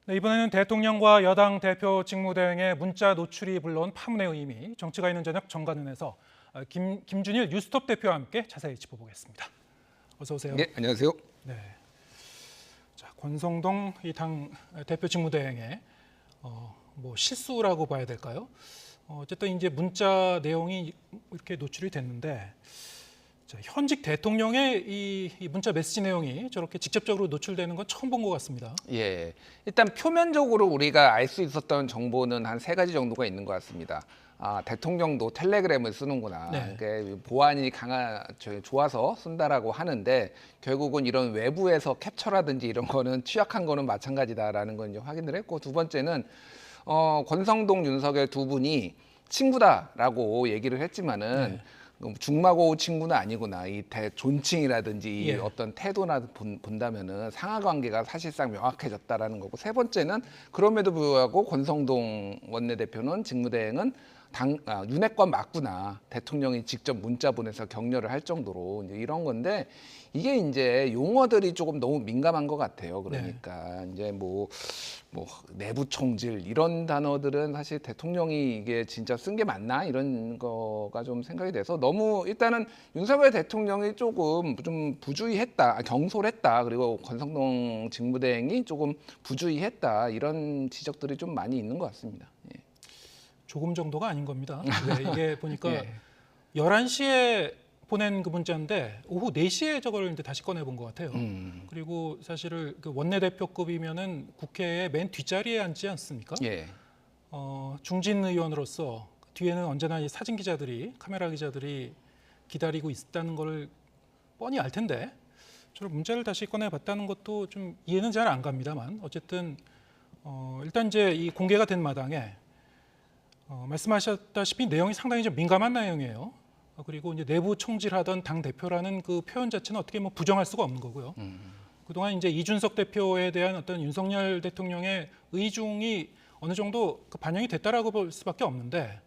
네, 이번에는 대통령과 여당 대표 직무대행의 문자 노출이 불러온 파문의 의미, 정치가 있는 저녁 정관훈에서 김준일 뉴스톱 대표와 함께 자세히 짚어보겠습니다. 어서 오세요. 네, 안녕하세요. 네, 자, 권성동 이 당 대표 직무대행의 뭐 실수라고 봐야 될까요? 어쨌든 이제 문자 내용이 이렇게 노출이 됐는데. 자, 현직 대통령의 이 문자 메시지 내용이 저렇게 직접적으로 노출되는 건 처음 본 것 같습니다. 예, 일단 표면적으로 우리가 알 수 있었던 정보는 한 3가지 정도가 있는 것 같습니다. 아, 대통령도 텔레그램을 쓰는구나. 네. 보안이 좋아서 쓴다라고 하는데 결국은 이런 외부에서 캡처라든지 이런 거는 취약한 거는 마찬가지다라는 건 이제 확인을 했고, 두 번째는 권성동, 윤석열 두 분이 친구다라고 얘기를 했지만은. 네. 중마고 친구는 아니구나. 이 존칭이라든지 예. 어떤 태도나 본다면은 상하 관계가 사실상 명확해졌다라는 거고, 세 번째는 그럼에도 불구하고 권성동 원내대표는 직무대행은 윤핵관 맞구나. 대통령이 직접 문자 보내서 격려를 할 정도로 이제 이런 건데, 이게 이제 용어들이 조금 너무 민감한 것 같아요. 그러니까 이제 뭐 내부 총질 이런 단어들은 사실 대통령이 이게 진짜 쓴 게 맞나 이런 거가 좀 생각이 돼서, 너무 일단은 윤석열 대통령이 조금 좀 부주의했다, 경솔했다, 그리고 권성동 직무대행이 조금 부주의했다, 이런 지적들이 좀 많이 있는 것 같습니다. 예. 조금 정도가 아닌 겁니다. 네, 이게 보니까 예. 11시에 보낸 그 문자인데 오후 4시에 저걸 이제 다시 꺼내본 것 같아요. 그리고 사실은 그 원내대표급이면은 국회의 맨 뒷자리에 앉지 않습니까? 예. 중진 의원으로서 뒤에는 언제나 이 사진 기자들이, 카메라 기자들이 기다리고 있다는 걸 뻔히 알 텐데 저를 문자를 다시 꺼내봤다는 것도 좀 이해는 잘 안 갑니다만, 어쨌든 일단 이제 이 공개가 된 마당에 말씀하셨다시피 내용이 상당히 좀 민감한 내용이에요. 그리고 이제 내부 총질하던 당 대표라는 그 표현 자체는 어떻게 뭐 부정할 수가 없는 거고요. 그동안 이제 이준석 대표에 대한 어떤 윤석열 대통령의 의중이 어느 정도 반영이 됐다라고 볼 수밖에 없는데,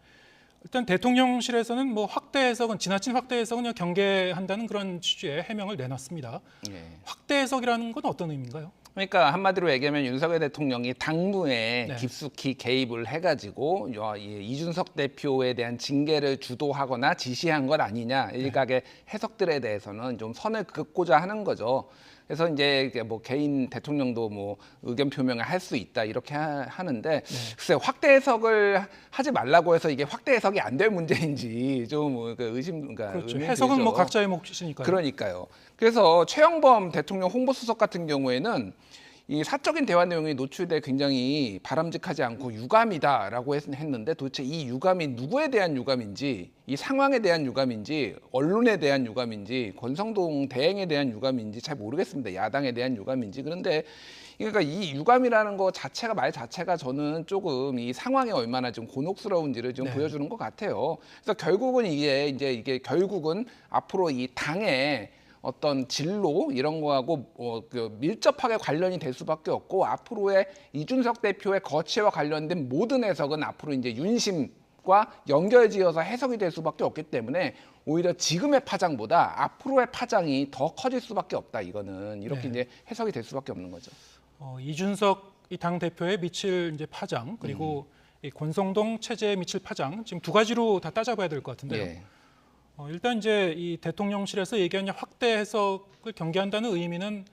일단 대통령실에서는 뭐 확대 해석은, 지나친 확대 해석은 그냥 경계한다는 그런 취지의 해명을 내놨습니다. 예. 확대 해석이라는 건 어떤 의미인가요? 그러니까 한마디로 얘기하면 윤석열 대통령이 당무에 네. 깊숙이 개입을 해가지고 이준석 대표에 대한 징계를 주도하거나 지시한 것 아니냐, 일각의 해석들에 대해서는 좀 선을 긋고자 하는 거죠. 그래서 이제 뭐 개인 대통령도 뭐 의견 표명을 할 수 있다 이렇게 하는데, 글쎄 확대 해석을 하지 말라고 해서 이게 확대 해석이 안 될 문제인지 좀 그러니까 그렇죠. 의문이 해석은 들죠. 뭐 각자의 몫이니까요. 그러니까요. 그래서 최영범 대통령 홍보수석 같은 경우에는 이 사적인 대화 내용이 노출돼 굉장히 바람직하지 않고 유감이다라고 했는데, 도대체 이 유감이 누구에 대한 유감인지, 이 상황에 대한 유감인지, 언론에 대한 유감인지, 권성동 대행에 대한 유감인지 잘 모르겠습니다. 야당에 대한 유감인지. 그런데 그러니까 이 유감이라는 거 자체가, 말 자체가 저는 조금 이 상황이 얼마나 좀 곤혹스러운지를 좀 보여주는 것 같아요. 그래서 결국은 이게 결국은 앞으로 이 당의 어떤 진로 이런 거하고 밀접하게 관련이 될 수밖에 없고, 앞으로의 이준석 대표의 거취와 관련된 모든 해석은 앞으로 이제 윤심과 연결지어서 해석이 될 수밖에 없기 때문에, 오히려 지금의 파장보다 앞으로의 파장이 더 커질 수밖에 없다. 이거는 이렇게 이제 해석이 될 수밖에 없는 거죠. 이준석 이 당 대표에 미칠 이제 파장, 그리고 이 권성동 체제에 미칠 파장, 지금 두 가지로 다 따져봐야 될 것 같은데요. 예. 일단 이제 이 대통령실에서 얘기하는 확대 해석을 경계한다는 의미는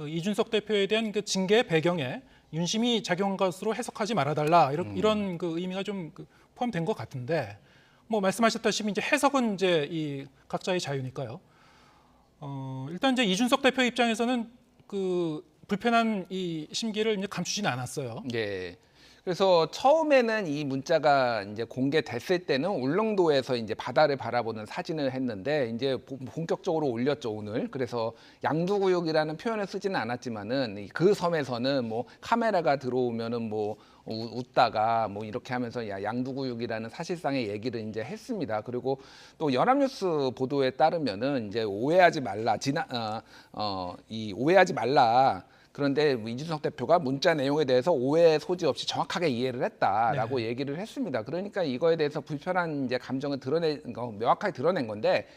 이준석 대표에 대한 그 징계 배경에 윤심이 작용한 것으로 해석하지 말아달라, 이런 그 의미가 좀 포함된 것 같은데, 뭐 말씀하셨다시피 이제 해석은 이제 이 각자의 자유니까요. 일단 이제 이준석 대표 입장에서는 그 불편한 이 심기를 이제 감추진 않았어요. 예. 그래서 처음에는 이 문자가 이제 공개됐을 때는 울릉도에서 이제 바다를 바라보는 사진을 했는데, 이제 본격적으로 올렸죠, 오늘. 그래서 양두구역이라는 표현을 쓰지는 않았지만은 그 섬에서는 뭐 카메라가 들어오면은 뭐 웃다가 뭐 이렇게 하면서 양두구역이라는 사실상의 얘기를 이제 했습니다. 그리고 또 연합뉴스 보도에 따르면은 이제 오해하지 말라, 오해하지 말라. 그런데 이준석 대표가 문자 내용에 대해서 오해 소지 없이 정확하게 이해를 했다라고 얘기를 했습니다. 그러니까 이거에 대해서 불편한 이제 감정을 명확하게 드러낸 건데,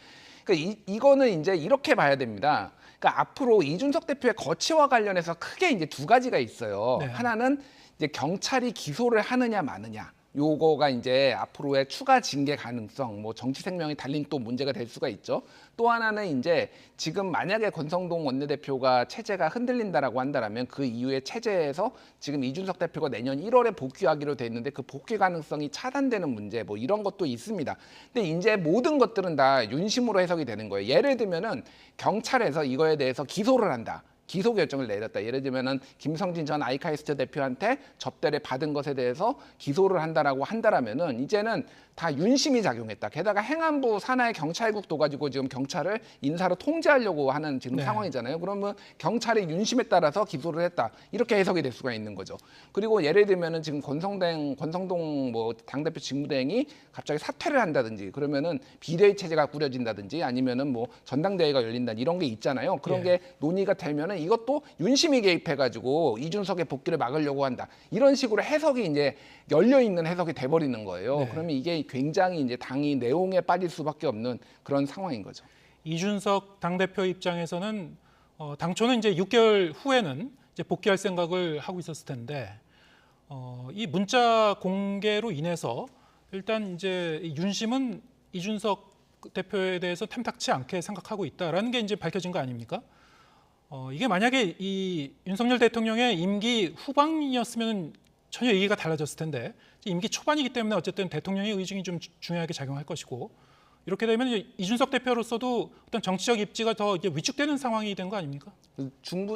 그러니까 이거는 이제 이렇게 봐야 됩니다. 그러니까 앞으로 이준석 대표의 거취와 관련해서 크게 이제 두 가지가 있어요. 네. 하나는 이제 경찰이 기소를 하느냐 마느냐. 요거가 이제 앞으로의 추가 징계 가능성, 뭐 정치 생명이 달린 또 문제가 될 수가 있죠. 또 하나는 이제 지금 만약에 권성동 원내대표가 체제가 흔들린다라고 한다라면 그 이후에 체제에서 지금 이준석 대표가 내년 1월에 복귀하기로 돼 있는데 그 복귀 가능성이 차단되는 문제, 뭐 이런 것도 있습니다. 근데 이제 모든 것들은 다 윤심으로 해석이 되는 거예요. 예를 들면은 경찰에서 이거에 대해서 기소를 한다. 기소 결정을 내렸다. 예를 들면은 김성진 전 아이카이스트 대표한테 접대를 받은 것에 대해서 기소를 한다라고 한다라면은 이제는 다 윤심이 작용했다. 게다가 행안부 산하의 경찰국도 가지고 지금 경찰을 인사로 통제하려고 하는 지금 네. 상황이잖아요. 그러면 경찰의 윤심에 따라서 기소를 했다. 이렇게 해석이 될 수가 있는 거죠. 그리고 예를 들면은 지금 권성동 뭐 당대표 직무대행이 갑자기 사퇴를 한다든지 그러면은 비대위 체제가 꾸려진다든지 아니면은 뭐 전당대회가 열린다 이런 게 있잖아요. 그런 예. 게 논의가 되면은 이것도 윤심이 개입해가지고 이준석의 복귀를 막으려고 한다. 이런 식으로 해석이 이제 열려 있는 해석이 돼버리는 거예요. 네. 그러면 이게 굉장히 이제 당이 내용에 빠질 수밖에 없는 그런 상황인 거죠. 이준석 당대표 입장에서는 당초는 이제 6개월 후에는 이제 복귀할 생각을 하고 있었을 텐데 이 문자 공개로 인해서 일단 이제 이 윤심은 이준석 대표에 대해서 탐탁치 않게 생각하고 있다라는 게 이제 밝혀진 거 아닙니까? 이게 만약에 이 윤석열 대통령의 임기 후반이었으면 전혀 얘기가 달라졌을 텐데 임기 초반이기 때문에 어쨌든 대통령의 의중이 좀 중요하게 작용할 것이고 이렇게 되면 이제 이준석 대표로서도 어떤 정치적 입지가 더 이제 위축되는 상황이 된 거 아닙니까?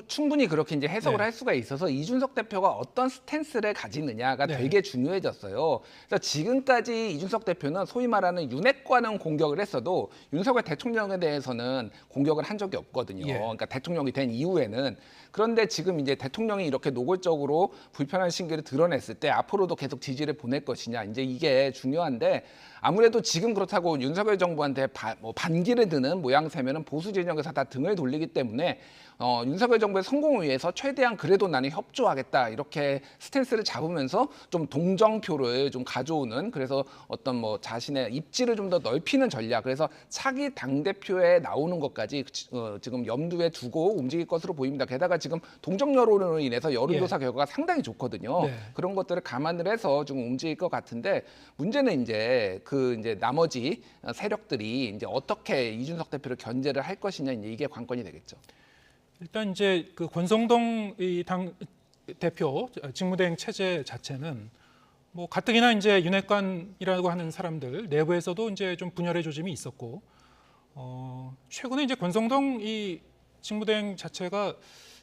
충분히 그렇게 이제 해석을 네. 할 수가 있어서 이준석 대표가 어떤 스탠스를 가지느냐가 네. 되게 중요해졌어요. 그래서 지금까지 이준석 대표는 소위 말하는 윤핵관은 공격을 했어도 윤석열 대통령에 대해서는 공격을 한 적이 없거든요. 예. 그러니까 대통령이 된 이후에는. 그런데 지금 이제 대통령이 이렇게 노골적으로 불편한 심기를 드러냈을 때 앞으로도 계속 지지를 보낼 것이냐 이제 이게 중요한데 아무래도 지금 그렇다고 윤석열 정부한테 반기를 드는 모양새면은 보수 진영에서 다 등을 돌리기 때문에 윤석열 정부의 성공을 위해서 최대한 그래도 나는 협조하겠다 이렇게 스탠스를 잡으면서 좀 동정표를 좀 가져오는 그래서 어떤 뭐 자신의 입지를 좀 더 넓히는 전략 그래서 차기 당 대표에 나오는 것까지 지금 염두에 두고 움직일 것으로 보입니다. 게다가 지금 동정 여론으로 인해서 여론조사 결과가 상당히 좋거든요. 네. 그런 것들을 감안을 해서 좀 움직일 것 같은데 문제는 이제 이제 나머지 세력들이 이제 어떻게 이준석 대표를 견제를 할 것이냐 이제 이게 관건이 되겠죠. 일단 이제 그 권성동 이 당 대표 직무대행 체제 자체는 뭐 가뜩이나 이제 윤핵관이라고 하는 사람들 내부에서도 이제 좀 분열의 조짐이 있었고 최근에 이제 권성동 이 직무대행 자체가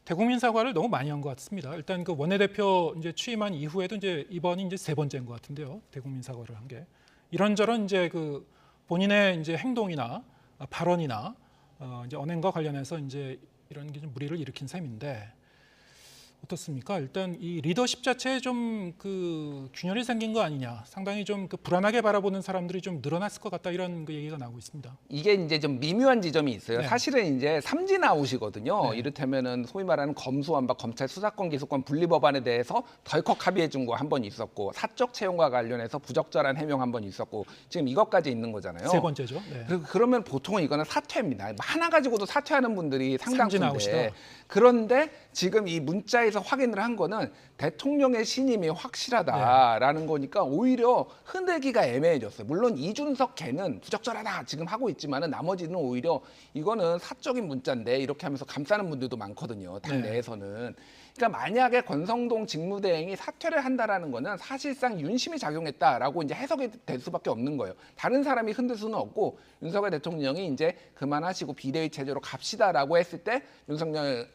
대국민 사과를 너무 많이 한 것 같습니다. 일단 그 원내대표 이제 취임한 이후에도 이제 이번이 이제 세 번째인 것 같은데요. 대국민 사과를 한 게 이런저런 이제 그 본인의 이제 행동이나 발언이나 이제 언행과 관련해서 이제 이런 게 좀 무리를 일으킨 셈인데 어떻습니까? 일단 이 리더십 자체에 좀 그 균열이 생긴 거 아니냐, 상당히 좀 그 불안하게 바라보는 사람들이 좀 늘어났을 것 같다 이런 그 얘기가 나오고 있습니다. 이게 이제 좀 미묘한 지점이 있어요. 네. 사실은 이제 삼진 아웃이거든요. 네. 이를테면은 소위 말하는 검수완박 검찰 수사권 기소권 분리 법안에 대해서 덜컥 합의해 준 거 한 번 있었고 사적 채용과 관련해서 부적절한 해명 한 번 있었고 지금 이것까지 있는 거잖아요. 세 번째죠. 네. 그러면 보통은 이거는 사퇴입니다. 하나 가지고도 사퇴하는 분들이 삼진 상당수인데 아웃이다. 그런데 지금 이 문자에서 확인을 한 거는 대통령의 신임이 확실하다라는 거니까 오히려 흔들기가 애매해졌어요. 물론 이준석 걔는 부적절하다 지금 하고 있지만은 나머지는 오히려 이거는 사적인 문자인데 이렇게 하면서 감싸는 분들도 많거든요. 당 네. 내에서는. 그러니까 만약에 권성동 직무대행이 사퇴를 한다라는 거는 사실상 윤심이 작용했다라고 이제 해석이 될 수밖에 없는 거예요. 다른 사람이 흔들 수는 없고 윤석열 대통령이 이제 그만하시고 비대위 체제로 갑시다라고 했을 때 윤석열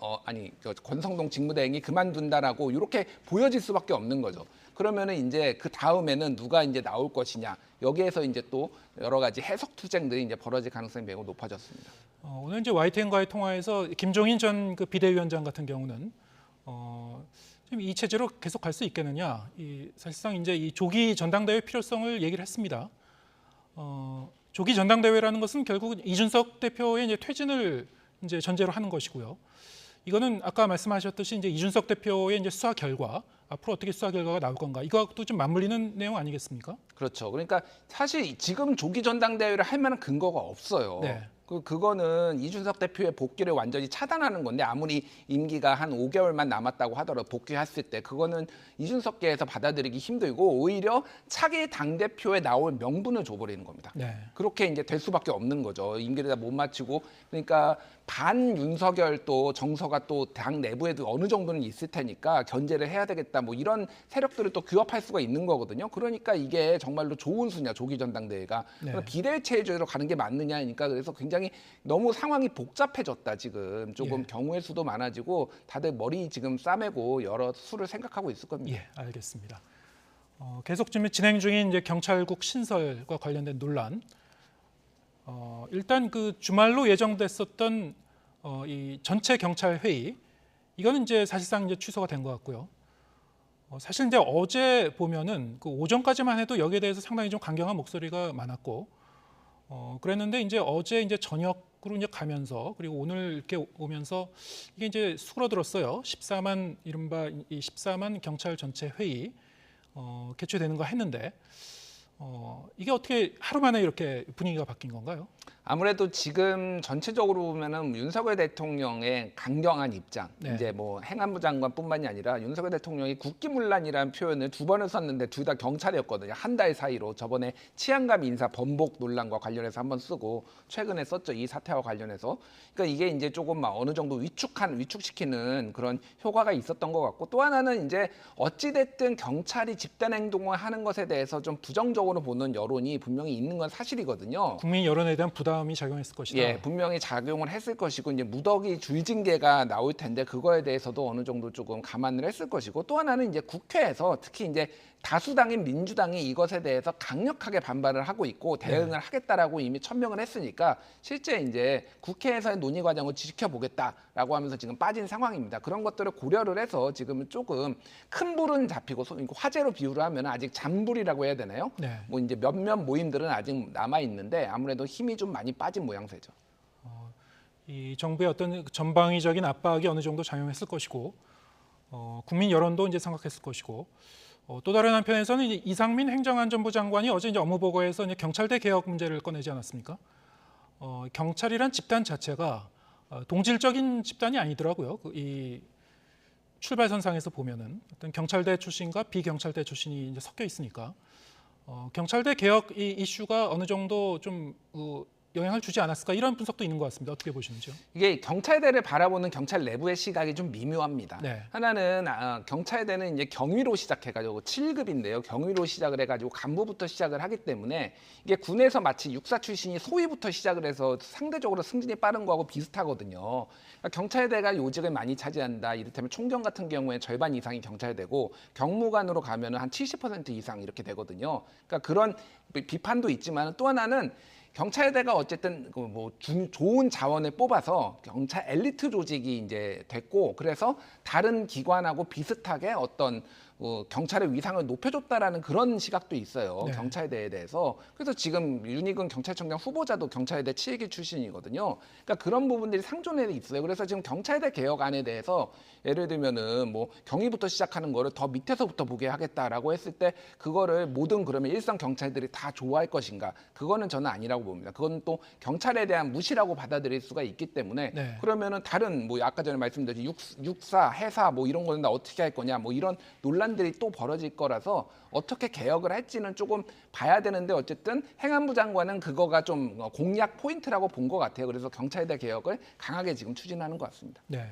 권성동 직무대행이 그만둔다라고 이렇게 보여질 수밖에 없는 거죠. 그러면은 이제 그 다음에는 누가 이제 나올 것이냐 여기에서 이제 또 여러 가지 해석 투쟁들이 이제 벌어질 가능성이 매우 높아졌습니다. 오늘 이제 YTN과의 통화에서 김종인 전 그 비대위원장 같은 경우는 지금 이 체제로 계속 갈 수 있겠느냐, 사실상 이제 이 조기 전당대회 필요성을 얘기를 했습니다. 조기 전당대회라는 것은 결국 이준석 대표의 이제 퇴진을 이제 전제로 하는 것이고요. 이거는 아까 말씀하셨듯이 이제 이준석 대표의 이제 수사 결과 앞으로 어떻게 수사 결과가 나올 건가 이것도 좀 맞물리는 내용 아니겠습니까? 그렇죠. 그러니까 사실 지금 조기 전당대회를 할 만한 근거가 없어요. 네. 그거는 이준석 대표의 복귀를 완전히 차단하는 건데 아무리 임기가 한 5개월만 남았다고 하더라도 복귀했을 때 그거는 이준석계에서 받아들이기 힘들고 오히려 차기 당대표에 나올 명분을 줘버리는 겁니다. 네. 그렇게 이제 될 수밖에 없는 거죠. 임기를 다 못 마치고 그러니까 반 윤석열 또 정서가 또 당 내부에도 어느 정도는 있을 테니까 견제를 해야 되겠다 뭐 이런 세력들을 또 규합할 수가 있는 거거든요. 그러니까 이게 정말로 좋은 수냐 조기 전당대회가 네. 비례체제로 가는 게 맞느냐니까 그래서 굉장히 너무 상황이 복잡해졌다 지금 조금 예. 경우의 수도 많아지고 다들 머리 지금 싸매고 여러 수를 생각하고 있을 겁니다. 예, 알겠습니다. 계속 지금 진행 중인 이제 경찰국 신설과 관련된 논란. 일단 그 주말로 예정됐었던 이 전체 경찰 회의 이거는 이제 사실상 이제 취소가 된 것 같고요. 사실 이제 어제 보면은 그 오전까지만 해도 여기에 대해서 상당히 좀 강경한 목소리가 많았고, 그랬는데 이제 어제 이제 저녁으로 이제 가면서 그리고 오늘 이렇게 오면서 이게 이제 수그러들었어요. 14만 이른바 이 14만 경찰 전체 회의 개최되는 거 했는데 이게 어떻게 하루 만에 이렇게 분위기가 바뀐 건가요? 아무래도 지금 전체적으로 보면은 윤석열 대통령의 강경한 입장, 네. 이제 뭐 행안부 장관뿐만이 아니라 윤석열 대통령이 국기문란이라는 표현을 2번을 썼는데 둘 다 경찰이었거든요. 한 달 사이로 저번에 치안감 인사 번복 논란과 관련해서 한번 쓰고 최근에 썼죠. 이 사태와 관련해서. 그러니까 이게 이제 조금 막 어느 정도 위축시키는 그런 효과가 있었던 것 같고 또 하나는 이제 어찌 됐든 경찰이 집단 행동을 하는 것에 대해서 좀 부정적으로 보는 여론이 분명히 있는 건 사실이거든요. 국민 여론에 대한 부담이 작용했을 것이다. 예, 분명히 작용을 했을 것이고 이제 무더기 줄징계가 나올 텐데 그거에 대해서도 어느 정도 조금 감안을 했을 것이고 또 하나는 이제 국회에서 특히 이제 다수당인 민주당이 이것에 대해서 강력하게 반발을 하고 있고 대응을 하겠다라고 이미 천명을 했으니까 실제 이제 국회에서의 논의 과정을 지켜보겠다라고 하면서 지금 빠진 상황입니다. 그런 것들을 고려를 해서 지금은 조금 큰 불은 잡히고 화재로 비유를 하면 아직 잔불이라고 해야 되나요? 네. 뭐 이제 몇몇 모임들은 아직 남아 있는데 아무래도 힘이 좀 많이 빠진 모양새죠. 이 정부의 어떤 전방위적인 압박이 어느 정도 작용했을 것이고 국민 여론도 이제 생각했을 것이고 또 다른 한편에서는 이제 이상민 행정안전부 장관이 어제 이제 업무 보고에서 이제 경찰대 개혁 문제를 꺼내지 않았습니까? 경찰이란 집단 자체가 동질적인 집단이 아니더라고요. 이 출발선상에서 보면은 어떤 경찰대 출신과 비경찰대 출신이 이제 섞여 있으니까 경찰대 개혁 이 이슈가 어느 정도 좀 영향을 주지 않았을까 이런 분석도 있는 것 같습니다. 어떻게 보시는지요? 이게 경찰대를 바라보는 경찰 내부의 시각이 좀 미묘합니다. 네. 하나는 경찰대는 이제 경위로 시작해가지고 7급인데요. 경위로 시작을 해가지고 간부부터 시작을 하기 때문에 이게 군에서 마치 육사 출신이 소위부터 시작을 해서 상대적으로 승진이 빠른 거하고 비슷하거든요. 그러니까 경찰대가 요직을 많이 차지한다. 이를테면 총경 같은 경우에 절반 이상이 경찰대고 경무관으로 가면은 한 70% 이상 이렇게 되거든요. 그러니까 그런 비판도 있지만 또 하나는 경찰대가 어쨌든 뭐 좋은 자원을 뽑아서 경찰 엘리트 조직이 이제 됐고 그래서 다른 기관하고 비슷하게 어떤 경찰의 위상을 높여줬다라는 그런 시각도 있어요. 네. 경찰대에 대해서. 그래서 지금 윤희근 경찰청장 후보자도 경찰대 7기 출신이거든요. 그러니까 그런 부분들이 상존에 있어요. 그래서 지금 경찰대 개혁안에 대해서 예를 들면은 뭐 경위부터 시작하는 거를 더 밑에서부터 보게 하겠다라고 했을 때 그거를 모든 그러면 일선 경찰들이 다 좋아할 것인가? 그거는 저는 아니라고 봅니다. 그건 또 경찰에 대한 무시라고 받아들일 수가 있기 때문에 네. 그러면은 다른 뭐 아까 전에 말씀드린 육사, 해사 뭐 이런 거는 나 어떻게 할 거냐 뭐 이런 논란들이 또 벌어질 거라서 어떻게 개혁을 할지는 조금 봐야 되는데 어쨌든 행안부 장관은 그거가 좀 공약 포인트라고 본 것 같아요. 그래서 경찰대 개혁을 강하게 지금 추진하는 것 같습니다. 네.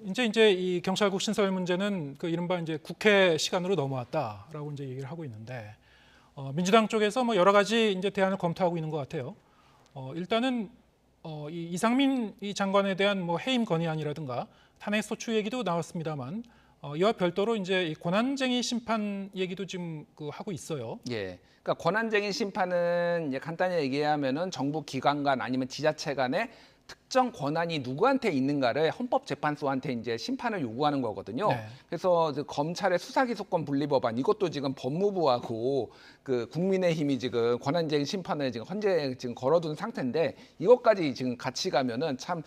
이제 이 경찰국 신설 문제는 그 이른바 이제 국회 시간으로 넘어왔다라고 이제 얘기를 하고 있는데 민주당 쪽에서 뭐 여러 가지 이제 대안을 검토하고 있는 것 같아요. 일단은 이 이상민 이 장관에 대한 뭐 해임 건의안이라든가 탄핵 소추 얘기도 나왔습니다만 이와 별도로 이제 이 권한쟁의 심판 얘기도 지금 하고 있어요. 예. 그러니까 권한쟁의 심판은 이제 간단히 얘기하면은 정부 기관 간 아니면 지자체 간의 특정 권한이 누구한테 있는가를 헌법재판소한테 이제 심판을 요구하는 거거든요. 네. 그래서 그 검찰의 수사기소권 분리법안 이것도 지금 법무부하고 그 국민의힘이 지금 권한쟁의 심판을 지금 현재 지금 걸어둔 상태인데 이것까지 지금 같이 가면은 참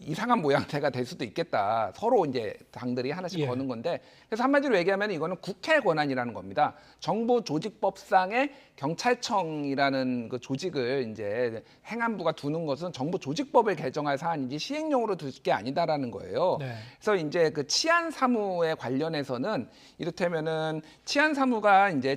이상한 모양새가 될 수도 있겠다. 서로 이제 당들이 하나씩 예. 거는 건데 그래서 한마디로 얘기하면 이거는 국회 권한이라는 겁니다. 정부조직법상의 경찰청이라는 그 조직을 이제 행안부가 두는 것은 정부조직법을 개정할 사안이지 시행령으로 둘 게 아니다라는 거예요. 네. 그래서 이제 그 치안 사무에 관련해서는 이를테면은 치안 사무가 이제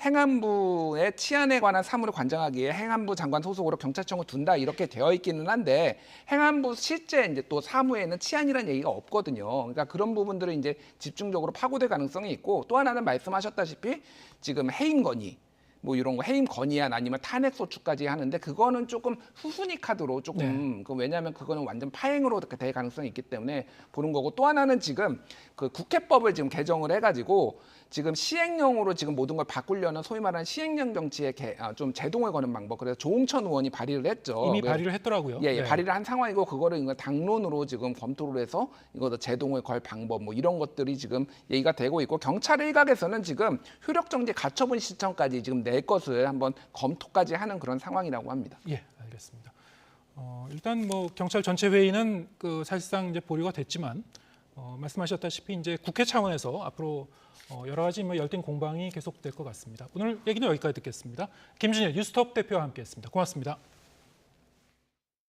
행안부의 치안에 관한 사무를 관장하기에 행안부 장관 소속으로 경찰청을 둔다 이렇게 되어 있기는 한데 행안부 실제 이제 또 사무에는 치안이라는 얘기가 없거든요. 그러니까 그런 부분들을 이제 집중적으로 파고될 가능성이 있고 또 하나는 말씀하셨다시피 지금 해임 건의 뭐 이런 거 해임 건의안 아니면 탄핵 소추까지 하는데 그거는 조금 후순위 카드로 조금 왜냐하면 그거는 완전 파행으로 될 가능성이 있기 때문에 보는 거고 또 하나는 지금 그 국회법을 지금 개정을 해가지고 지금 시행령으로 지금 모든 걸 바꾸려는 소위 말하는 시행령 정치에 좀 제동을 거는 방법 그래서 조홍천 의원이 발의를 했죠. 이미 발의를 했더라고요. 예, 네. 발의를 한 상황이고 그거를 이거 당론으로 지금 검토를 해서 이거 제동을 걸 방법 뭐 이런 것들이 지금 얘기가 되고 있고 경찰 일각에서는 지금 효력정지 가처분 신청까지 지금 낼 것을 한번 검토까지 하는 그런 상황이라고 합니다. 예, 알겠습니다. 일단 뭐 경찰 전체 회의는 그 사실상 이제 보류가 됐지만 말씀하셨다시피 이제 국회 차원에서 앞으로 여러 가지 뭐 열띤 공방이 계속될 것 같습니다. 오늘 얘기는 여기까지 듣겠습니다. 김준일 뉴스톱 대표와 함께했습니다. 고맙습니다.